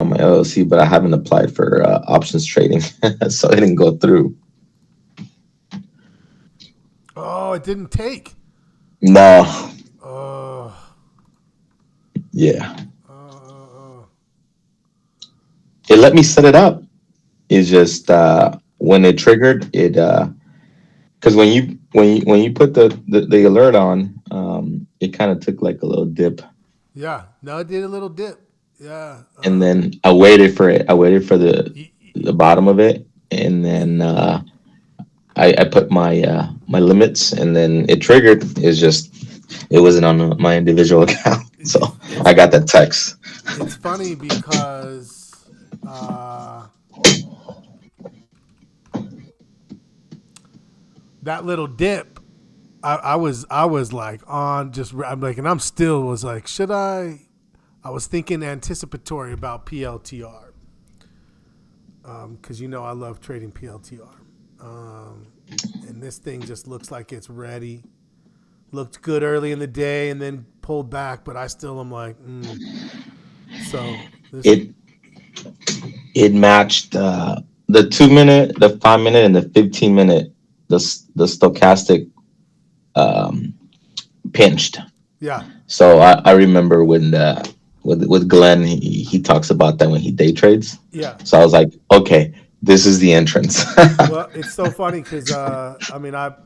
on my LLC, but I haven't applied for options trading, so it didn't go through. Oh, it didn't take. No, Oh, yeah, uh, it let me set it up. It's just when it triggered it, because when you put the alert on, it kind of took like a little dip, yeah. No, it did a little dip. Yeah. and then I waited for it. I waited for the bottom of it, and then I put my limits, and then it triggered. It's just it wasn't on my individual account, so It's I got that text. it's funny because that little dip, I was like on just I'm like, and I'm still was like, should I? I was thinking anticipatory about PLTR because I love trading PLTR, and this thing just looks like it's ready. Looked good early in the day and then pulled back, but I still am like, so this. It it matched the 2 minute, the 5 minute, and the 15 minute. The stochastic um, pinched. Yeah. So I remember when with Glenn, he talks about that when he day trades. Yeah. So I was like, okay, this is the entrance. Well, it's so funny because I mean I've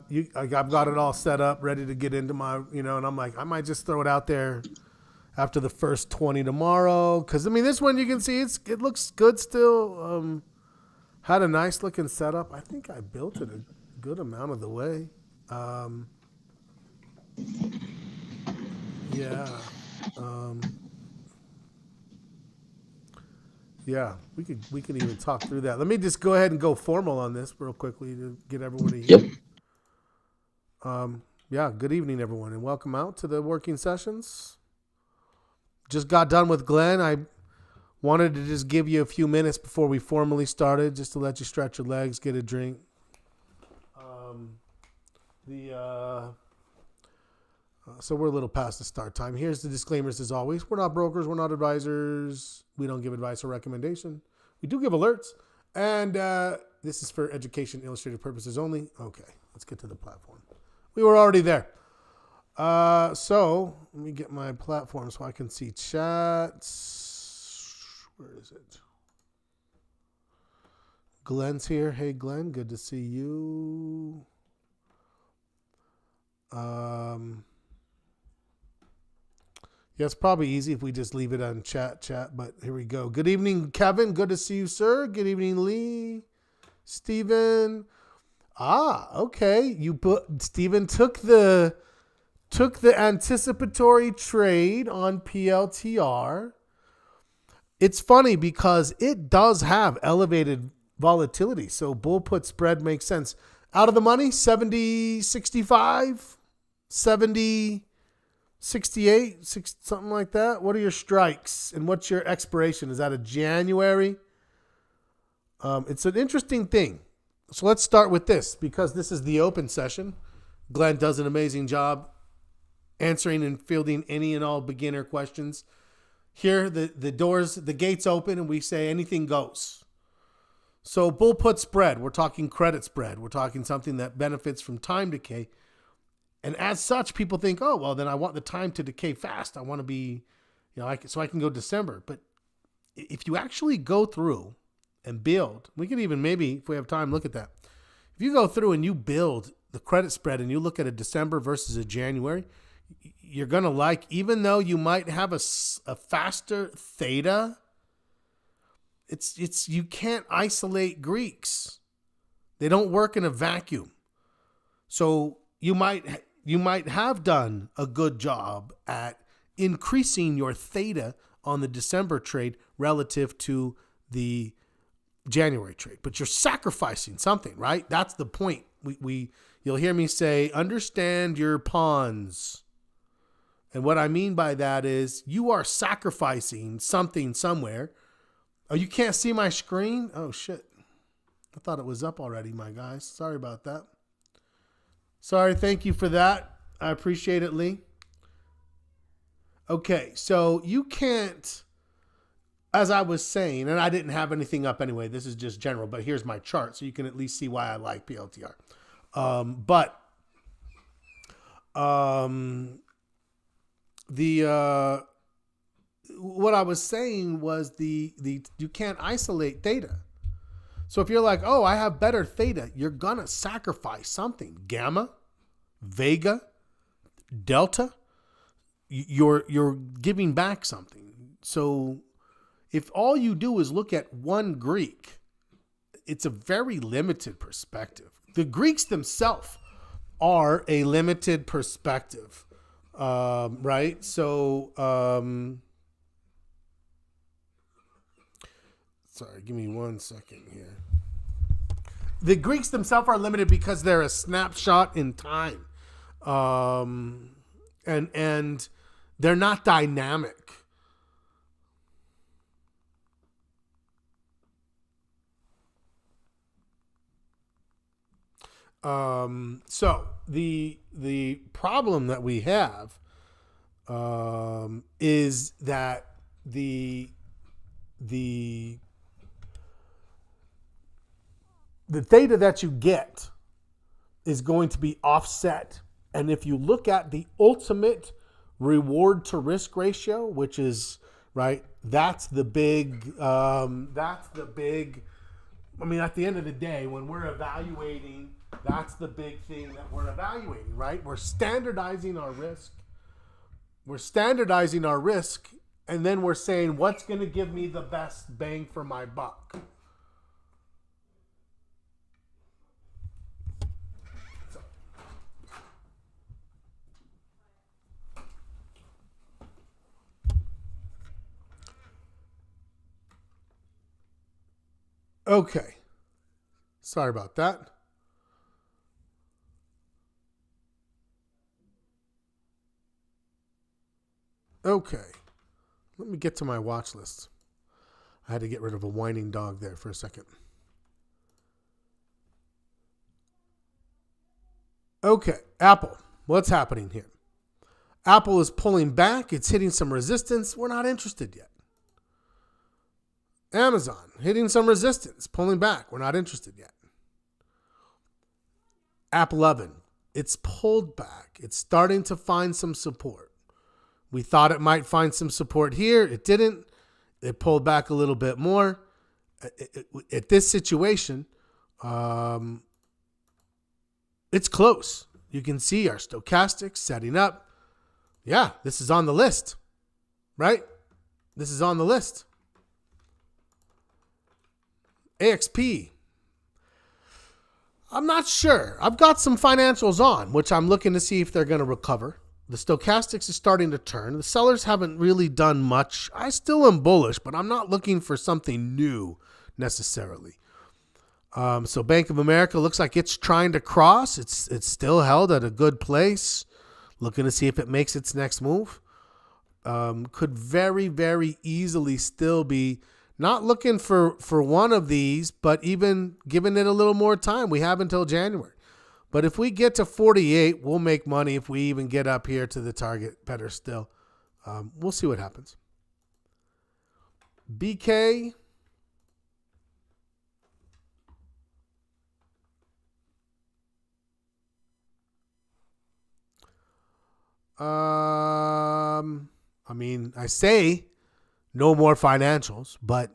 got it all set up, ready to get into my and I'm like I might just throw it out there after the first 20 tomorrow because I mean this one you can see it looks good still. Had a nice looking setup. I think I built it a good amount of the way. Um, yeah. Um, yeah, we could even talk through that. Let me just go ahead and go formal on this real quickly to get everyone Yep. here. Yeah, good evening, everyone, and welcome out to the working sessions. Just got done with Glenn. I wanted to just give you a few minutes before we formally started, just to let you stretch your legs, get a drink. The So we're a little past the start time. Here's the disclaimers as always. We're not brokers. We're not advisors. We don't give advice or recommendation. We do give alerts. And this is for education illustrative purposes only. Okay, let's get to the platform. We were already there. So let me get my platform so I can see chats. Where is it? Glenn's here. Hey, Glenn. Good to see you. Yeah, it's probably easy if we just leave it on chat, but here we go. Good evening, Kevin. Good to see you, sir. Good evening, Lee. Steven. Okay. Steven took the anticipatory trade on PLTR. It's funny because it does have elevated volatility. So bull put spread makes sense. Out of the money, 70, 65, 70, 68, something like that. What are your strikes and what's your expiration? Is that a January? It's an interesting thing. So let's start with this because this is the open session. Glenn does an amazing job answering and fielding any and all beginner questions. Here, the gates open and we say anything goes. So bull put spread, we're talking credit spread. We're talking something that benefits from time decay. And as such, people think, oh, well, then I want the time to decay fast. I want to be, so I can go December. But if you actually go through and build, we can even maybe, if we have time, look at that. If you go through and you build the credit spread and you look at a December versus a January, you're going to even though you might have a faster theta, you can't isolate Greeks. They don't work in a vacuum. So you might have done a good job at increasing your theta on the December trade relative to the January trade, but you're sacrificing something, right? That's the point. You'll hear me say, understand your pawns. And what I mean by that is you are sacrificing something somewhere. Oh, you can't see my screen? Oh, shit. I thought it was up already, my guys. Sorry about that. Sorry, thank you for that. I appreciate it, Lee. Okay, so you can't as I was saying, and I didn't have anything up anyway. This is just general, but here's my chart, so you can at least see why I like PLTR. But the what I was saying was the you can't isolate theta. So if you're like, oh, I have better theta, you're gonna sacrifice something. Gamma, vega, delta, you're giving back something. So if all you do is look at one Greek, it's a very limited perspective. The Greeks themselves are a limited perspective, right? So, sorry, give me 1 second here. The Greeks themselves are limited because they're a snapshot in time, and they're not dynamic. So the problem that we have is that the theta that you get is going to be offset. And if you look at the ultimate reward to risk ratio, which is right, that's the big, I mean, at the end of the day, when we're evaluating, that's the big thing that we're evaluating, right? We're standardizing our risk. And then we're saying, what's going to give me the best bang for my buck? Okay. Sorry about that. Okay. Let me get to my watch list. I had to get rid of a whining dog there for a second. Okay. Apple. What's happening here? Apple is pulling back. It's hitting some resistance. We're not interested yet. Amazon hitting some resistance, pulling back. We're not interested yet. App 11, it's pulled back. It's starting to find some support. We thought it might find some support here. It didn't. It pulled back a little bit more. At this situation, it's close. You can see our stochastics setting up. Yeah, this is on the list, right? This is on the list. AXP. I'm not sure. I've got some financials on, which I'm looking to see if they're going to recover. The stochastics is starting to turn. The sellers haven't really done much. I still am bullish, but I'm not looking for something new necessarily. So Bank of America looks like it's trying to cross. It's still held at a good place. Looking to see if it makes its next move. Could very, very easily still be not looking for one of these, but even giving it a little more time. We have until January. But if we get to 48, we'll make money. If we even get up here to the target, better still. We'll see what happens. BK. I mean, I say no more financials, but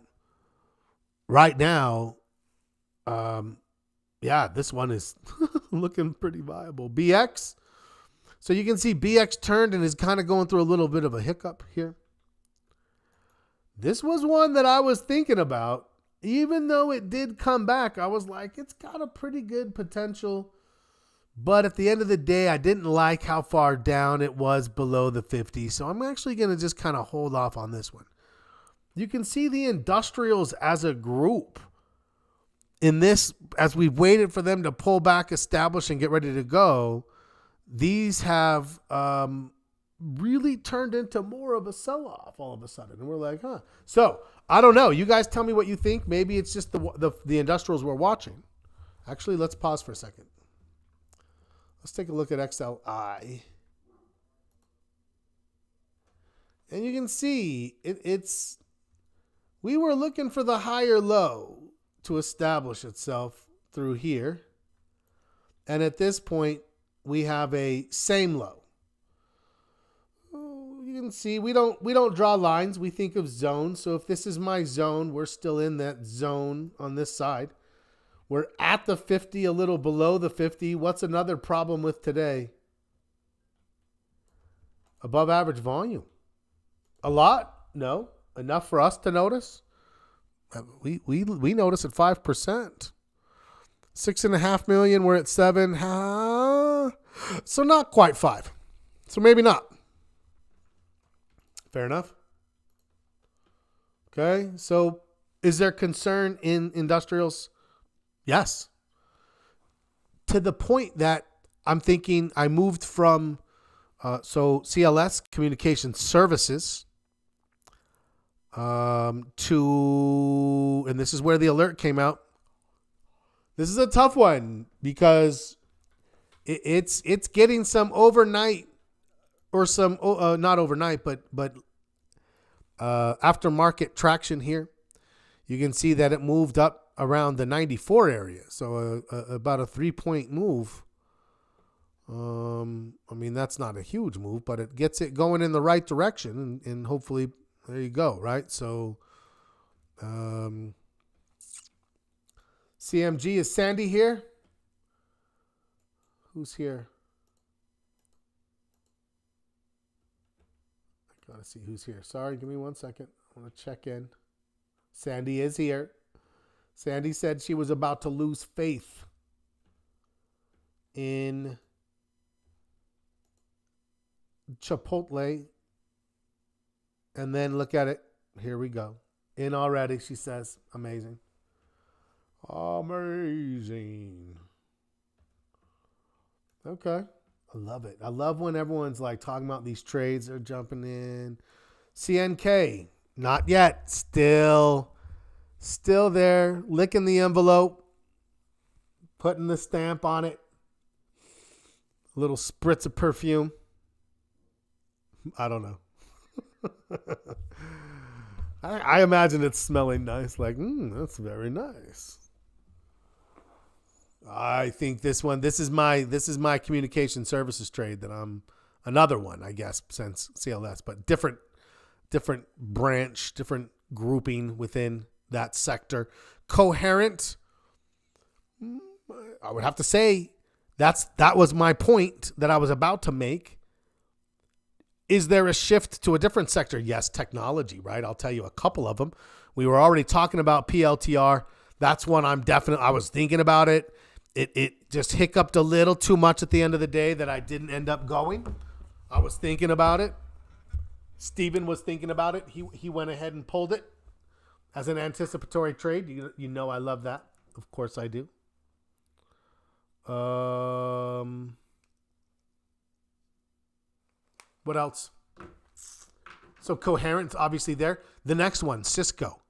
right now, yeah, this one is looking pretty viable. BX. So you can see BX turned and is kind of going through a little bit of a hiccup here. This was one that I was thinking about. Even though it did come back, I was like, it's got a pretty good potential. But at the end of the day, I didn't like how far down it was below the 50. So I'm actually going to just kind of hold off on this one. You can see the industrials as a group in this, as we've waited for them to pull back, establish, and get ready to go. These have really turned into more of a sell-off all of a sudden. And we're like, huh. So I don't know. You guys tell me what you think. Maybe it's just the industrials we're watching. Actually, let's pause for a second. Let's take a look at XLI. And you can see it's We were looking for the higher low to establish itself through here. And at this point, we have a same low. You can see we don't draw lines. We think of zones. So if this is my zone, we're still in that zone on this side. We're at the 50, a little below the 50. What's another problem with today? Above average volume. A lot? No. Enough for us to notice? We notice at 5%. 6.5 million, we're at 7. So not quite 5. So maybe not. Fair enough. Okay, so is there concern in industrials? Yes. To the point that I'm thinking I moved from CLS, Communication Services, to, and this is where the alert came out. This is a tough one because it's getting some overnight or some not overnight, but aftermarket traction here. You can see that it moved up around the 94 area, so about a 3-point move. I mean, that's not a huge move, but it gets it going in the right direction, and hopefully there you go, right? So CMG, is Sandy here? Who's here? I gotta see who's here. Sorry, give me 1 second. I want to check in. Sandy is here. Sandy said she was about to lose faith in Chipotle. And then look at it. Here we go. In already, she says. Amazing. Amazing. Okay. I love it. I love when everyone's like talking about these trades. They're jumping in. CNK. Not yet. Still there. Licking the envelope. Putting the stamp on it. A little spritz of perfume. I don't know. I imagine it's smelling nice. Like, that's very nice. I think this is my communication services trade that I'm another one, I guess, since CLS, but different branch, different grouping within that sector. Coherent. I would have to say that was my point that I was about to make. Is there a shift to a different sector? Yes, technology, right? I'll tell you a couple of them. We were already talking about PLTR. That's one I was thinking about it. It just hiccuped a little too much at the end of the day that I didn't end up going. I was thinking about it. Steven was thinking about it. He went ahead and pulled it as an anticipatory trade. You know I love that. Of course I do. What else? So Coherent's obviously there. The next one, Cisco.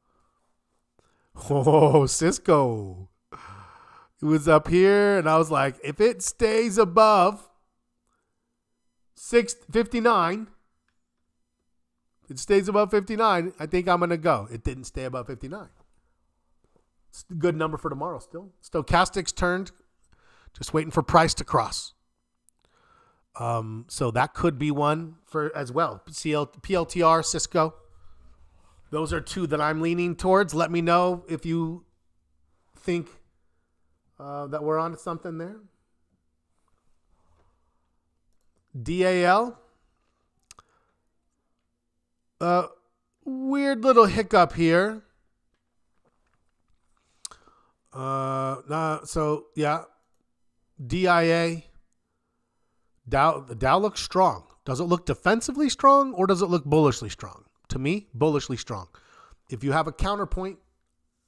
Oh, Cisco. It was up here, and I was like, if it stays above 659, it stays above 59, I think I'm going to go. It didn't stay above 59. It's a good number for tomorrow still. Stochastics turned, just waiting for price to cross. So that could be one for as well. PLTR, Cisco. Those are two that I'm leaning towards. Let me know if you think that we're on to something there. DAL. Weird little hiccup here. So yeah. DIA. The Dow looks strong. Does it look defensively strong or does it look bullishly strong? To me, bullishly strong. If you have a counterpoint,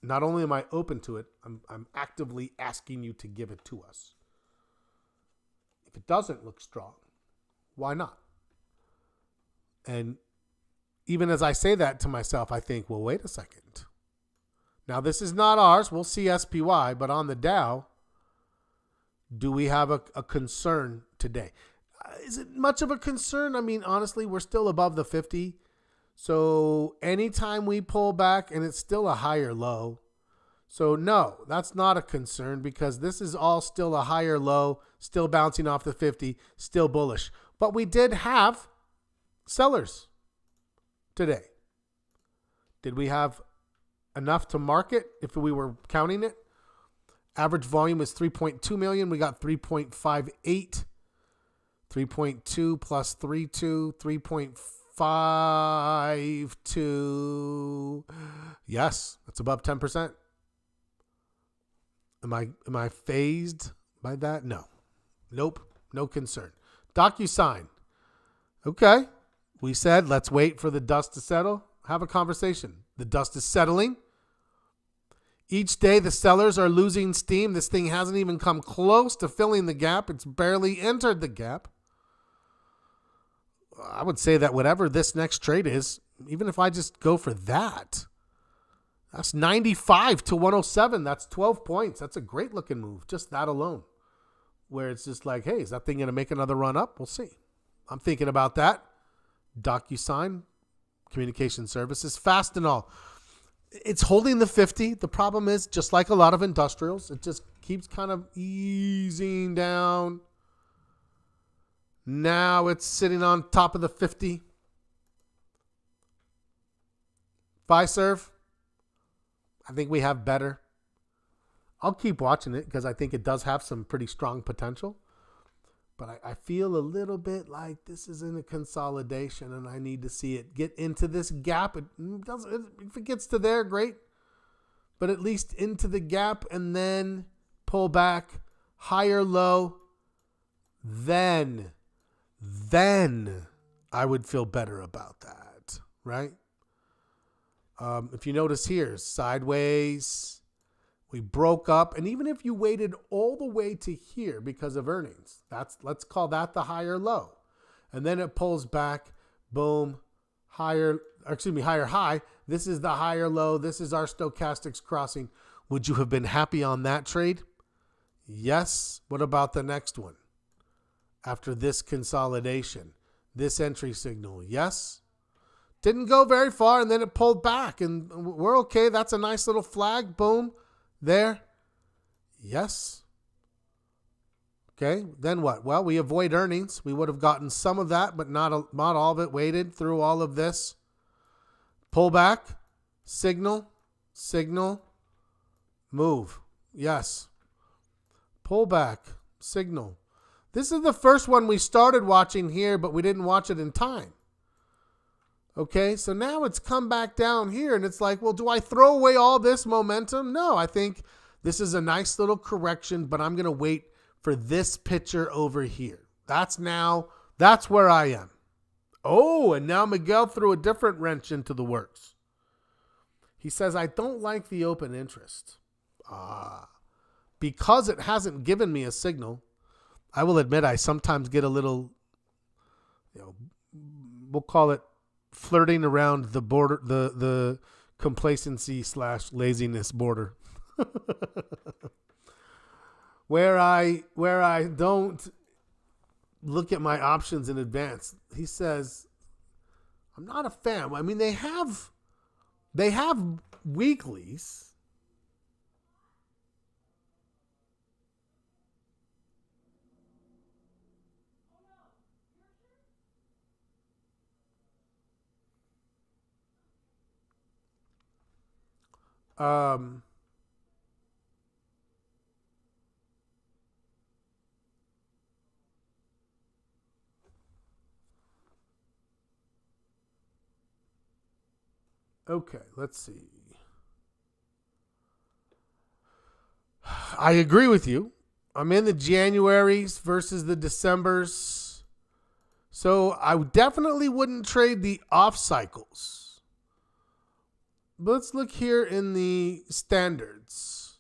not only am I open to it, I'm actively asking you to give it to us. If it doesn't look strong, why not? And even as I say that to myself, I think, well, wait a second. Now, this is not ours. We'll see SPY, but on the Dow, do we have a concern today? Is it much of a concern? I mean, honestly, we're still above the 50. So anytime we pull back, and it's still a higher low. So no, that's not a concern because this is all still a higher low, still bouncing off the 50, still bullish. But we did have sellers today. Did we have enough to market if we were counting it? Average volume is 3.2 million. We got 3.58. 3.2 plus 3.2, 3.52. Yes, that's above 10%. Am I phased by that? No. Nope. No concern. DocuSign. Okay. We said let's wait for the dust to settle. Have a conversation. The dust is settling. Each day the sellers are losing steam. This thing hasn't even come close to filling the gap. It's barely entered the gap. I would say that whatever this next trade is, even if I just go for that, that's 95 to 107. That's 12 points. That's a great looking move. Just that alone. Where it's just like, hey, is that thing going to make another run up? We'll see. I'm thinking about that. DocuSign, communication services, Fastenal. It's holding the 50. The problem is, just like a lot of industrials, it just keeps kind of easing down. Now it's sitting on top of the 50. Fiserv, I think we have better. I'll keep watching it because I think it does have some pretty strong potential. But I feel a little bit like this is in a consolidation and I need to see it get into this gap. If it gets to there, great. But at least into the gap and then pull back, higher low. Then I would feel better about that, right? If you notice here, sideways, we broke up. And even if you waited all the way to here because of earnings, let's call that the higher low. And then it pulls back, boom, higher high. This is the higher low. This is our stochastics crossing. Would you have been happy on that trade? Yes. What about the next one? After this consolidation, this entry signal, yes. Didn't go very far, and then it pulled back, and we're okay. That's a nice little flag. Boom, there. Yes. Okay, then what? Well, we avoid earnings. We would have gotten some of that, but not all of it. Waited through all of this. Pull back, signal, move. Yes. Pull back, signal. This is the first one we started watching here, but we didn't watch it in time. Okay, so now it's come back down here, and it's like, well, do I throw away all this momentum? No, I think this is a nice little correction, but I'm going to wait for this picture over here. That's where I am. Oh, and now Miguel threw a different wrench into the works. He says, I don't like the open interest. Because it hasn't given me a signal. I will admit I sometimes get a little, we'll call it flirting around the border, the complacency / laziness border. where I don't look at my options in advance. He says, I'm not a fan. I mean, they have weeklies. Okay, let's see. I agree with you. I'm in the Januaries versus the Decembers. So I definitely wouldn't trade the off cycles. But let's look here in the standards.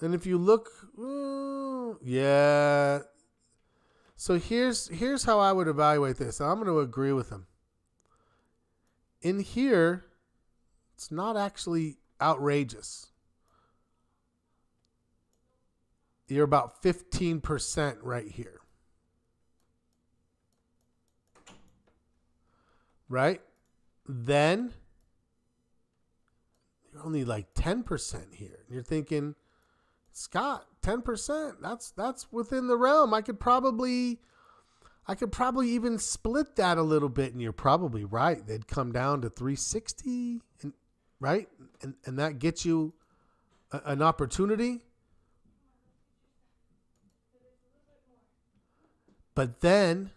And if you look, yeah. So here's how I would evaluate this. I'm going to agree with him. In here, it's not actually outrageous. You're about 15% right here. right? Then you're only like 10% here. You're thinking, Scott, 10%, that's within the realm. I could probably even split that a little bit, and you're probably right. They'd come down to 360, and right? And that gets you an opportunity. But then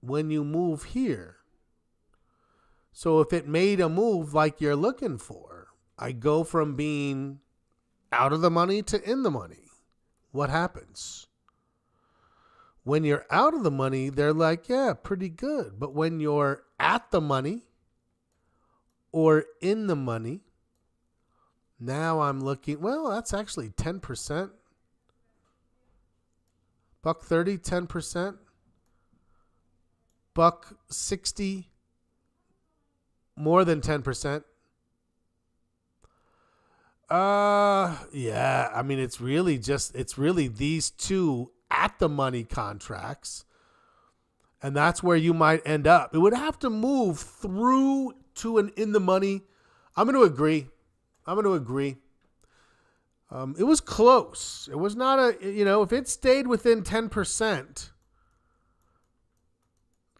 when you move here, so if it made a move like you're looking for, I go from being out of the money to in the money. What happens? When you're out of the money, they're like, yeah, pretty good. But when you're at the money or in the money, now I'm looking, well, that's actually 10%. $1.30, 10%. $1.60, more than 10%. Yeah, I mean, it's really these two at the money contracts. And that's where you might end up. It would have to move through to an in the money. I'm going to agree. It was close. It was not if it stayed within 10%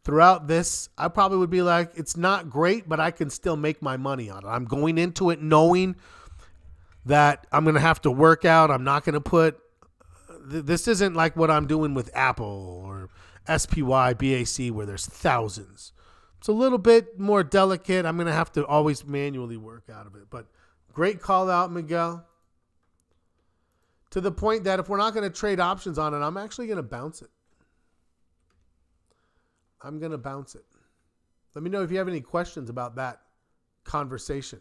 throughout this, I probably would be like, it's not great, but I can still make my money on it. I'm going into it knowing that I'm going to have to work out. I'm not going to put, this isn't like what I'm doing with Apple or SPY, BAC, where there's thousands. It's a little bit more delicate. I'm going to have to always manually work out of it. But great call out, Miguel. To the point that if we're not going to trade options on it, I'm actually going to bounce it. I'm going to bounce it. Let me know if you have any questions about that conversation.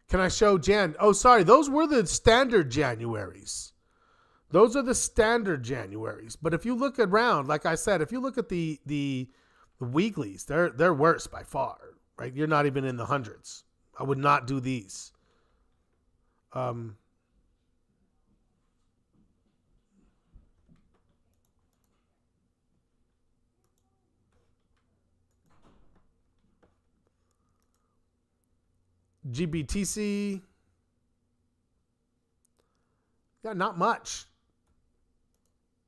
Can I show Jan? Oh, sorry. Those were the standard Januaries. Those are the standard Januaries. But if you look around, like I said, if you look at the weeklies, they're worse by far, right? You're not even in the hundreds. I would not do these. GBTC. Yeah, not much.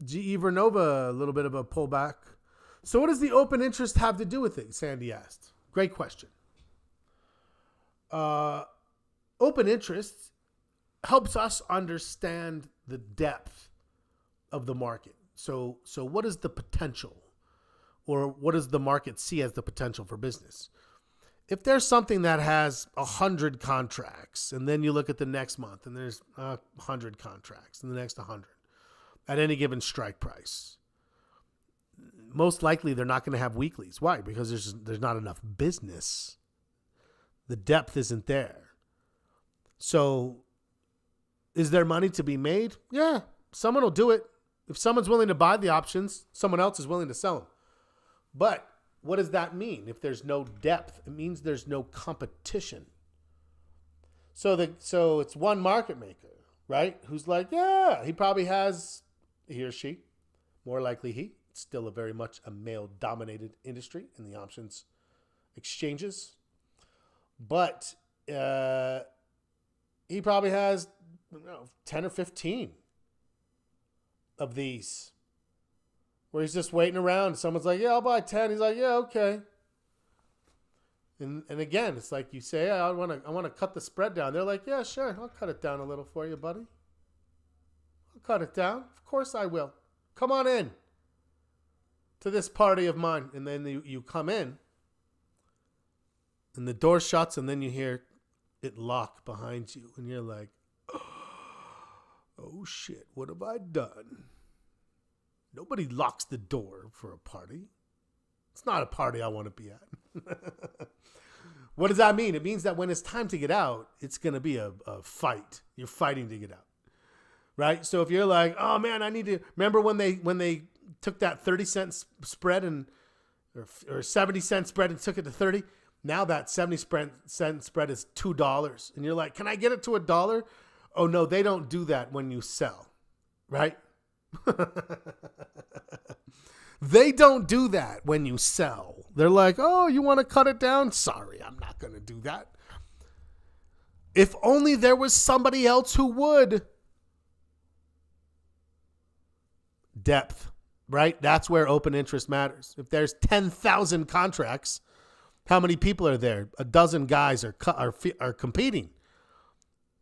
GE Vernova, a little bit of a pullback. So what does the open interest have to do with it? Sandy asked. Great question. Open interest helps us understand the depth of the market. So what is the potential, or what does the market see as the potential for business? If there's something that has 100 contracts, and then you look at the next month and there's 100 contracts and the next 100 at any given strike price, most likely they're not going to have weeklies. Why? Because there's not enough business. The depth isn't there. So is there money to be made? Yeah, someone will do it. If someone's willing to buy the options, someone else is willing to sell them. But what does that mean? If there's no depth, it means there's no competition. So it's one market maker, right? Who's like, yeah, he probably has, he or she, more likely he. It's still very much a male-dominated industry in the options exchanges. But he probably has 10 or 15 of these, where he's just waiting around. Someone's like, yeah, I'll buy 10. He's like, yeah, okay. And again, it's like you say, I want to cut the spread down. They're like, yeah, sure, I'll cut it down a little for you, buddy. I'll cut it down. Of course I will. Come on in to this party of mine. And then you come in, and the door shuts, and then you hear it lock behind you. And you're like, oh, shit, what have I done? Nobody locks the door for a party. It's not a party I want to be at. What does that mean? It means that when it's time to get out, it's going to be a fight. You're fighting to get out, right? So if you're like, oh, man, I need to – remember when they took that 30-cent spread or 70-cent spread and took it to 30? Now that 70-cent spread is $2. And you're like, can I get it to $1? Oh, no, they don't do that when you sell, right? They don't do that when you sell. They're like, oh, you want to cut it down? Sorry, I'm not going to do that. If only there was somebody else who would. Depth, right? That's where open interest matters. If there's 10,000 contracts, how many people are there? A dozen guys are competing.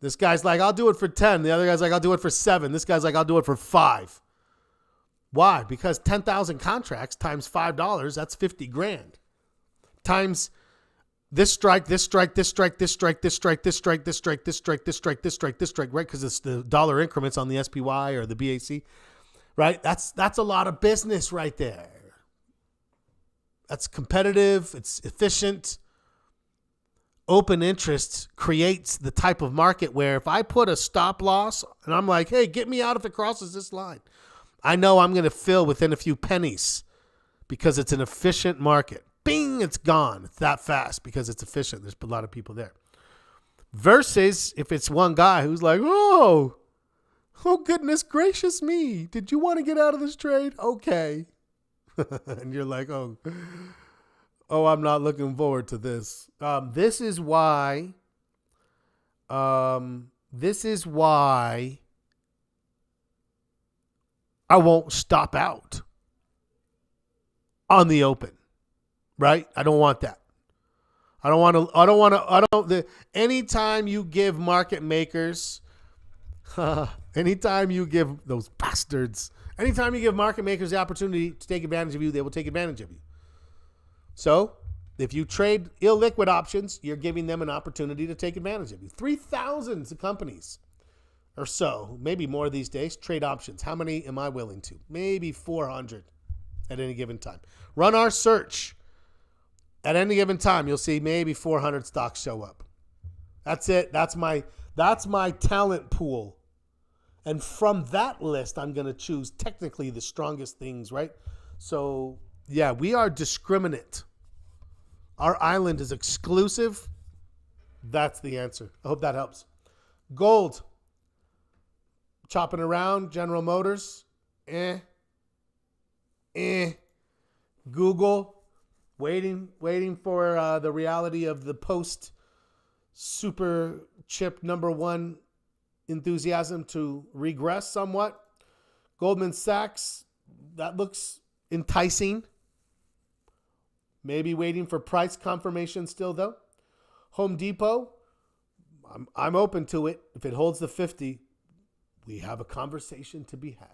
This guy's like, I'll do it for 10. The other guy's like, I'll do it for 7. This guy's like, I'll do it for 5. Why? Because 10,000 contracts times $5, that's 50 grand. Times this strike, this strike, this strike, this strike, this strike, this strike, this strike, this strike, this strike, this strike, this strike, right? Because it's the dollar increments on the SPY or the BAC, right? That's a lot of business right there. That's competitive. It's efficient. Open interest creates the type of market where if I put a stop loss and I'm like, hey, get me out if it crosses this line, I know I'm going to fill within a few pennies because it's an efficient market. Bing, it's gone. It's that fast because it's efficient. There's a lot of people there. Versus if it's one guy who's like, oh goodness gracious me. Did you want to get out of this trade? Okay. And you're like, oh, I'm not looking forward to this. This is why I won't stop out on the open, right? I don't want that. Anytime you give market makers, anytime you give those bastards, anytime you give market makers the opportunity to take advantage of you, they will take advantage of you. So if you trade illiquid options, you're giving them an opportunity to take advantage of you. 3,000 companies or so, maybe more these days, trade options. How many am I willing to? Maybe 400 at any given time. Run our search. At any given time, you'll see maybe 400 stocks show up. That's it. That's my talent pool. And from that list, I'm going to choose technically the strongest things, right? So, yeah, we are discriminate. Our island is exclusive. That's the answer. I hope that helps. Gold. Chopping around. General Motors. Google. Waiting for the reality of the post super chip number one enthusiasm to regress somewhat. Goldman Sachs, that looks enticing. Maybe waiting for price confirmation still though. Home Depot, I'm open to it. If it holds the 50, we have a conversation to be had.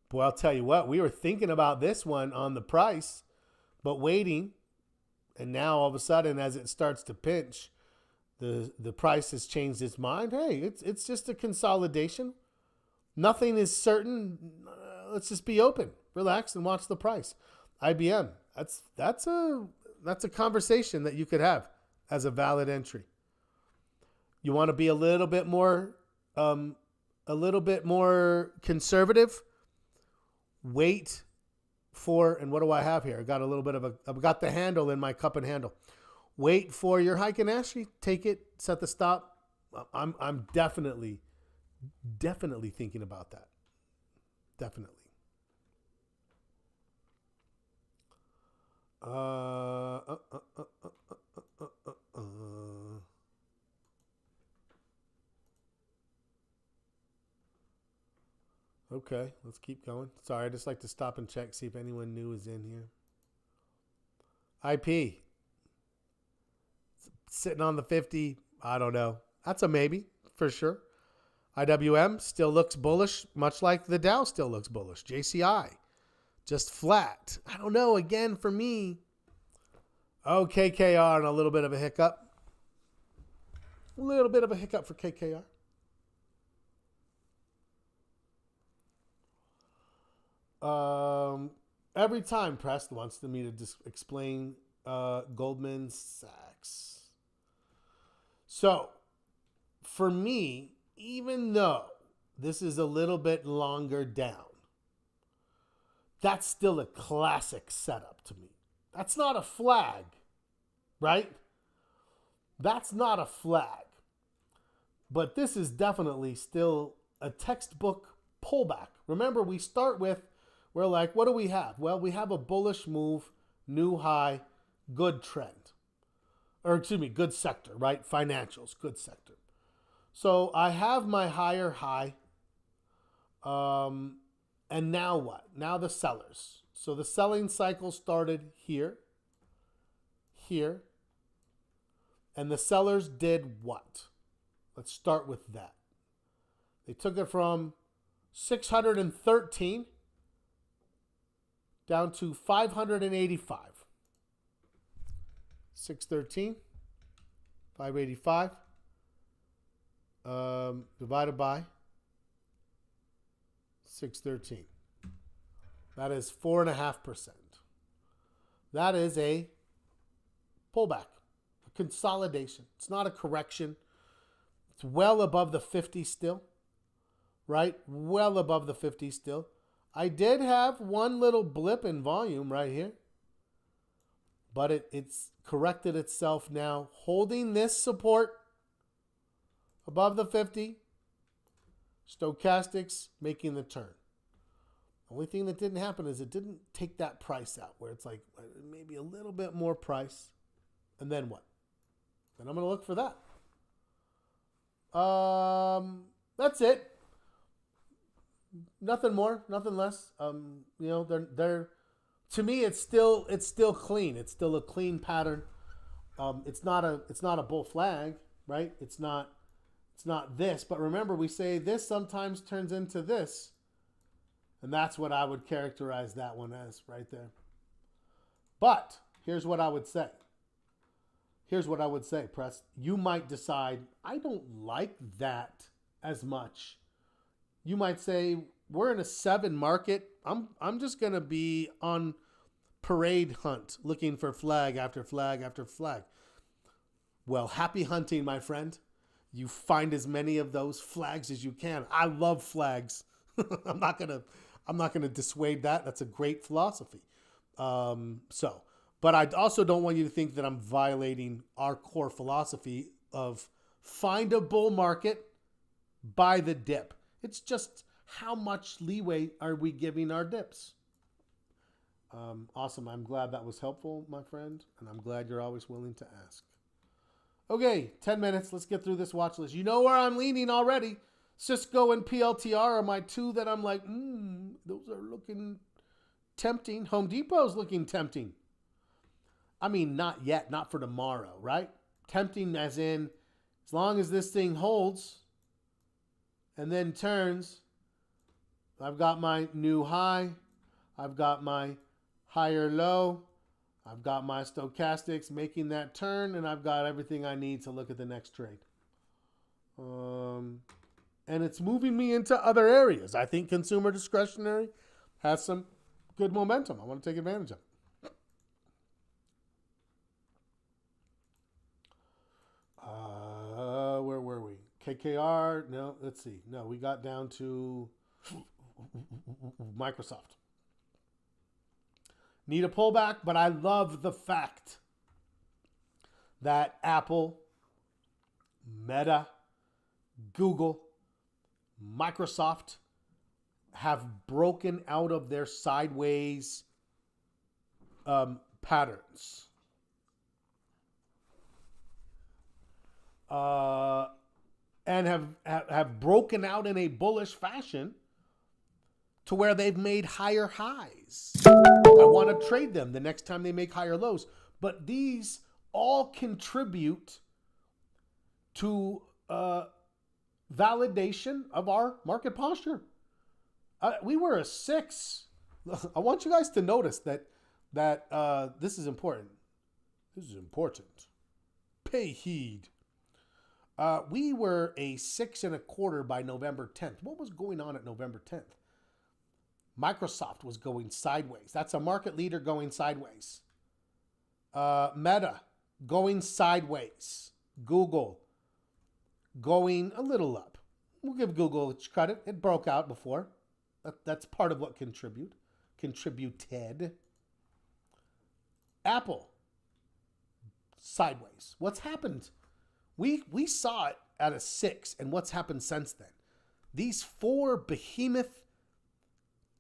Boy, I'll tell you what, we were thinking about this one on the price, but waiting. And now all of a sudden, as it starts to pinch, the price has changed its mind. Hey, it's just a consolidation. Nothing is certain. Let's just be open, relax, and watch the price. IBM. That's a conversation that you could have as a valid entry. You want to be a little bit more conservative. Wait for, and what do I have here? I've got the handle in my cup and handle. Wait for your Heiken Ashi. Take it, set the stop. I'm definitely thinking about that. Definitely. Okay, let's keep going. Sorry, I just like to stop and check, see if anyone new is in here. IP. Sitting on the 50. I don't know. That's a maybe, for sure. IWM still looks bullish, much like the Dow still looks bullish. JCI, just flat. I don't know, again, for me. Oh, KKR and a little bit of a hiccup. A little bit of a hiccup for KKR. Every time Prest wants me to explain Goldman Sachs. So, for me, even though this is a little bit longer down, that's still a classic setup to me. That's not a flag, right? That's not a flag. But this is definitely still a textbook pullback. Remember, we start with, we're like, what do we have? Well, we have a bullish move, new high, good trend. Or excuse me, good sector, right? Financials, good sector. So I have my higher high. And now what? Now the sellers. So the selling cycle started here, here, and the sellers did what? Let's start with that. They took it from 613 down to 585. 613, 585, divided by 613. That is 4.5%. That is a pullback, a consolidation. It's not a correction. It's well above the 50 still, right? Well above the 50 still. I did have one little blip in volume right here, but it's corrected itself now, holding this support above the 50. Stochastics making the turn. Only thing that didn't happen is it didn't take that price out, where it's like maybe a little bit more price. And then what? Then I'm going to look for that. That's it. Nothing more, nothing less. They're to me it's still clean. It's still a clean pattern. It's not a bull flag, right? It's not this, but remember we say this sometimes turns into this. And that's what I would characterize that one as right there. But here's what I would say. Press. You might decide, I don't like that as much. You might say, we're in a 7 market. I'm just going to be on parade hunt, looking for flag after flag after flag. Well, happy hunting, my friend. You find as many of those flags as you can. I love flags. I'm not gonna dissuade that. That's a great philosophy. But I also don't want you to think that I'm violating our core philosophy of find a bull market, buy the dip. It's just how much leeway are we giving our dips? Awesome. I'm glad that was helpful, my friend, and I'm glad you're always willing to ask. Okay, 10 minutes. Let's get through this watch list. You know where I'm leaning already. Cisco and PLTR are my two that I'm like, those are looking tempting. Home Depot's looking tempting. I mean, not yet, not for tomorrow, right? Tempting as in, as long as this thing holds and then turns, I've got my new high, I've got my higher low, I've got my stochastics making that turn, and I've got everything I need to look at the next trade. And it's moving me into other areas. I think consumer discretionary has some good momentum. I want to take advantage of it. Where were we? KKR? No, let's see. No, we got down to Microsoft. Need a pullback, but I love the fact that Apple, Meta, Google, Microsoft have broken out of their sideways patterns. And have broken out in a bullish fashion to where they've made higher highs. I want to trade them the next time they make higher lows. But these all contribute to validation of our market posture. We were a 6. I want you guys to notice that this is important. This is important. Pay heed. We were a 6.25 by November 10th. What was going on at November 10th? Microsoft was going sideways. That's a market leader going sideways. Meta going sideways. Google going a little up. We'll give Google its credit. It broke out before. That's part of what contributed. Apple sideways. What's happened? We saw it at a 6. And what's happened since then? These 4 behemoth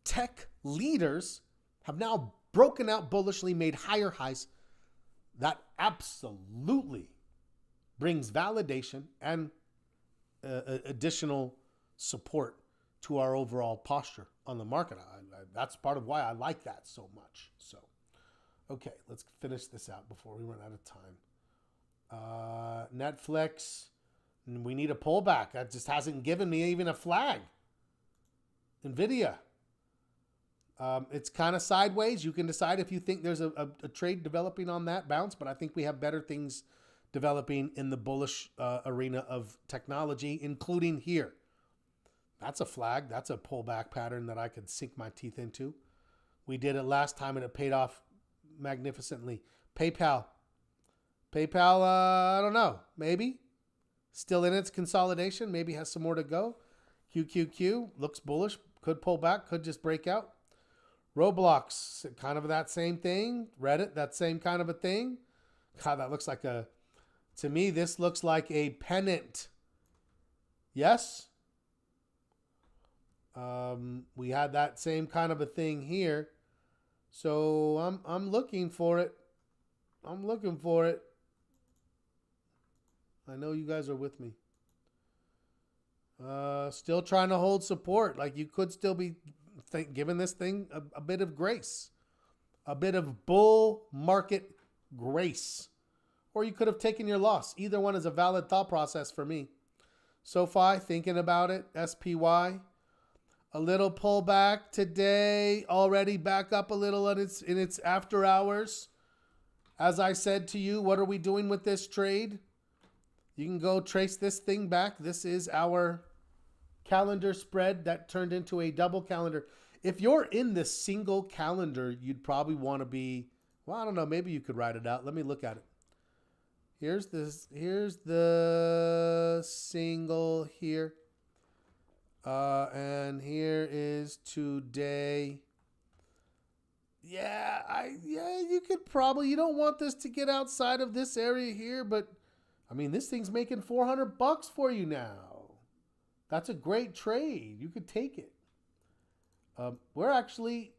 tech leaders have now broken out bullishly, made higher highs. That absolutely brings validation and additional support to our overall posture on the market. That's part of why I like that so much. So, okay, let's finish this out before we run out of time. Netflix, we need a pullback. That just hasn't given me even a flag. Nvidia, it's kind of sideways. You can decide if you think there's a trade developing on that bounce, but I think we have better things developing in the bullish arena of technology, including here. That's a flag. That's a pullback pattern that I could sink my teeth into. We did it last time and it paid off magnificently. PayPal, I don't know. Maybe. Still in its consolidation. Maybe has some more to go. QQQ looks bullish. Could pull back. Could just break out. Roblox, kind of that same thing. Reddit, that same kind of a thing. God, that looks like to me, this looks like a pennant. Yes? We had that same kind of a thing here. So I'm looking for it. I'm looking for it. I know you guys are with me. Still trying to hold support. Like you could still be giving this thing a bit of grace. A bit of bull market grace. Or you could have taken your loss. Either one is a valid thought process for me. SoFi, thinking about it. SPY. A little pullback today, already back up a little in its after hours. As I said to you, what are we doing with this trade? You can go trace this thing back. This is our calendar spread that turned into a double calendar. If you're in the single calendar, you'd probably want to be, well, I don't know, maybe you could write it out. Let me look at it. Here's the single here. And here is today. Yeah, you could probably, you don't want this to get outside of this area here, but I mean, this thing's making $400 for you now. That's a great trade. You could take it. We're actually,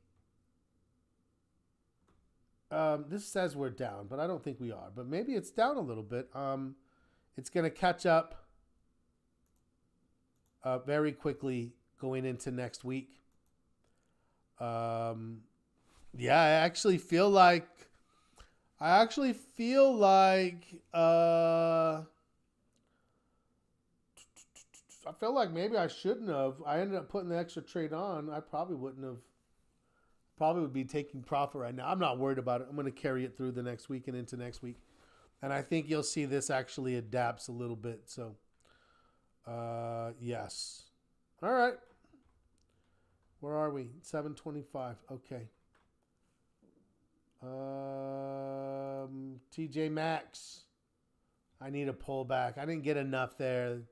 this says we're down, but I don't think we are, but maybe it's down a little bit. It's going to catch up very quickly going into next week. Yeah, I actually feel like I feel like maybe I shouldn't have. I ended up putting the extra trade on. I probably wouldn't have. Probably would be taking profit right now. I'm not worried about it. I'm going to carry it through the next week and into next week. And I think you'll see this actually adapts a little bit. So, yes. All right. Where are we? 725. Okay. TJ Maxx. I need a pullback. I didn't get enough there.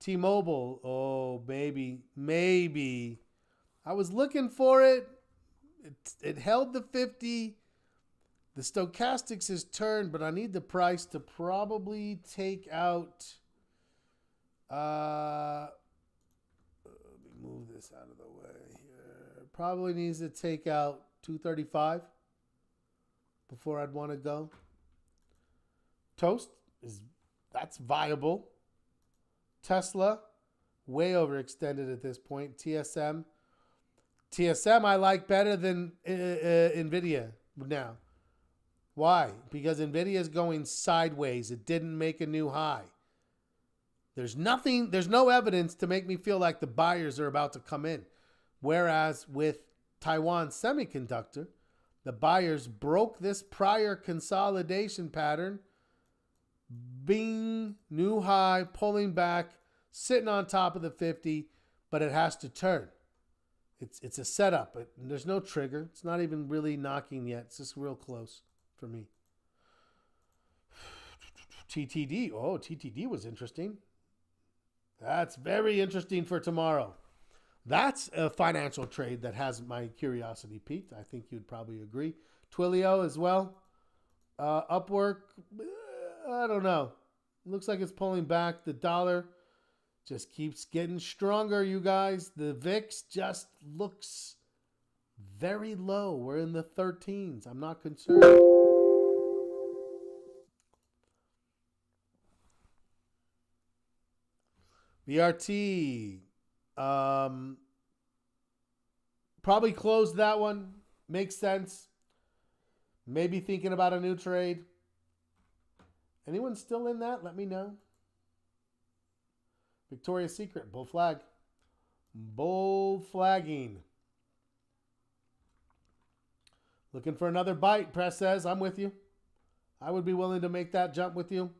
T-Mobile. Oh, baby. Maybe. I was looking for it. It held the 50. The stochastics is turned, but I need the price to probably take out. Let me move this out of the way here. Probably needs to take out 235 before I'd want to go. Toast that's viable. Tesla, way overextended at this point. TSM I like better than Nvidia now. Why? Because Nvidia is going sideways. It didn't make a new high. There's no evidence to make me feel like the buyers are about to come in. Whereas with Taiwan Semiconductor, the buyers broke this prior consolidation pattern. Bing, new high, pulling back, sitting on top of the 50, but it has to turn. It's a setup, but there's no trigger. It's not even really knocking yet. It's just real close for me. TTD. Oh, TTD was interesting. That's very interesting for tomorrow. That's a financial trade that has my curiosity piqued. I think you'd probably agree. Twilio as well. Upwork, I don't know. Looks like it's pulling back. The dollar just keeps getting stronger, you guys. The VIX just looks very low. We're in the 13s. I'm not concerned. VRT. Probably closed that one. Makes sense. Maybe thinking about a new trade. Anyone still in that? Let me know. Victoria's Secret. Bull flag. Bull flagging. Looking for another bite, Press says. I'm with you. I would be willing to make that jump with you.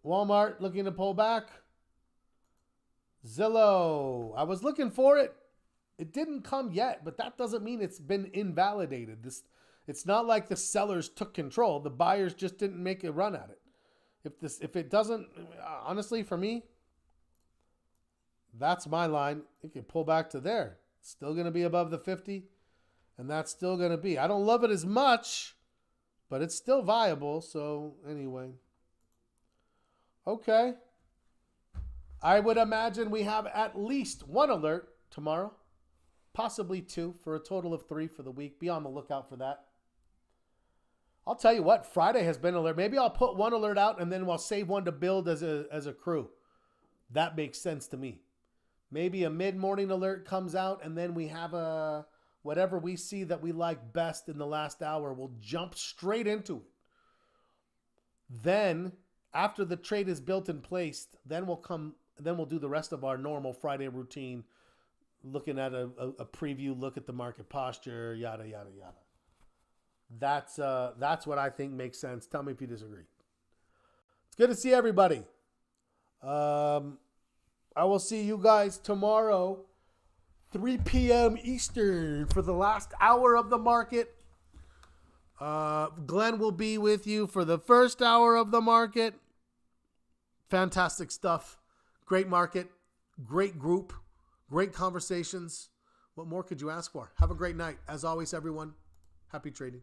Walmart looking to pull back. Zillow. I was looking for it. It didn't come yet, but that doesn't mean it's been invalidated. It's not like the sellers took control. The buyers just didn't make a run at it. If it doesn't, honestly, for me, that's my line. It can pull back to there. It's still going to be above the 50, and that's still going to be. I don't love it as much, but it's still viable. So anyway, okay. I would imagine we have at least one alert tomorrow, possibly two, for a total of 3 for the week. Be on the lookout for that. I'll tell you what, Friday has been alert. Maybe I'll put one alert out and then we'll save one to build as a crew. That makes sense to me. Maybe a mid-morning alert comes out and then we have a whatever we see that we like best in the last hour. We'll jump straight into it. Then, after the trade is built and placed, then we'll do the rest of our normal Friday routine, looking at a preview, look at the market posture, yada, yada, yada. That's what I think makes sense. Tell me if you disagree. It's good to see everybody. I will see you guys tomorrow, 3 p.m. Eastern, for the last hour of the market. Glenn will be with you for the first hour of the market. Fantastic stuff. Great market. Great group. Great conversations. What more could you ask for? Have a great night. As always, everyone, happy trading.